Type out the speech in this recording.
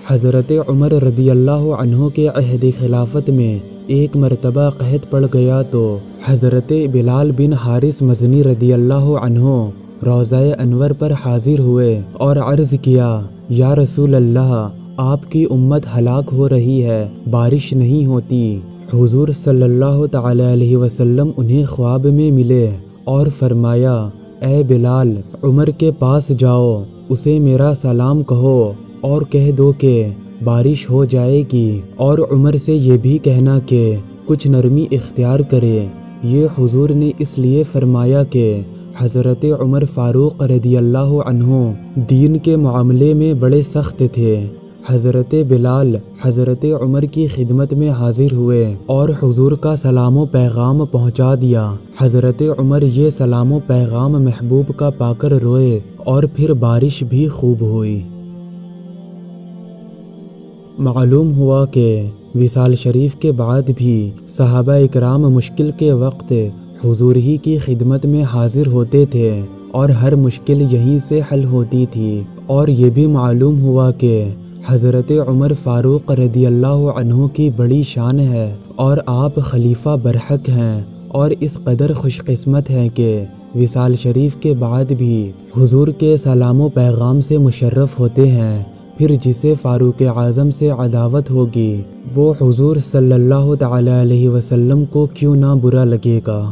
حضرت عمر رضی اللہ عنہ کے عہد خلافت میں ایک مرتبہ قحط پڑ گیا تو حضرت بلال بن حارث مزنی رضی اللہ عنہ روضہ انور پر حاضر ہوئے اور عرض کیا، یا رسول اللہ، آپ کی امت ہلاک ہو رہی ہے، بارش نہیں ہوتی۔ حضور صلی اللہ تعالی علیہ وسلم انہیں خواب میں ملے اور فرمایا، اے بلال، عمر کے پاس جاؤ، اسے میرا سلام کہو اور کہہ دو کہ بارش ہو جائے گی، اور عمر سے یہ بھی کہنا کہ کچھ نرمی اختیار کرے۔ یہ حضور نے اس لیے فرمایا کہ حضرت عمر فاروق رضی اللہ عنہ دین کے معاملے میں بڑے سخت تھے۔ حضرت بلال حضرت عمر کی خدمت میں حاضر ہوئے اور حضور کا سلام و پیغام پہنچا دیا۔ حضرت عمر یہ سلام و پیغام محبوب کا پا کر روئے اور پھر بارش بھی خوب ہوئی۔ معلوم ہوا کہ وصال شریف کے بعد بھی صحابہ اکرام مشکل کے وقت حضور ہی کی خدمت میں حاضر ہوتے تھے اور ہر مشکل یہیں سے حل ہوتی تھی۔ اور یہ بھی معلوم ہوا کہ حضرت عمر فاروق رضی اللہ عنہ کی بڑی شان ہے اور آپ خلیفہ برحق ہیں، اور اس قدر خوش قسمت ہیں کہ وصال شریف کے بعد بھی حضور کے سلام و پیغام سے مشرف ہوتے ہیں۔ پھر جسے فاروق اعظم سے عداوت ہوگی وہ حضور صلی اللہ تعالی علیہ وسلم کو کیوں نہ برا لگے گا۔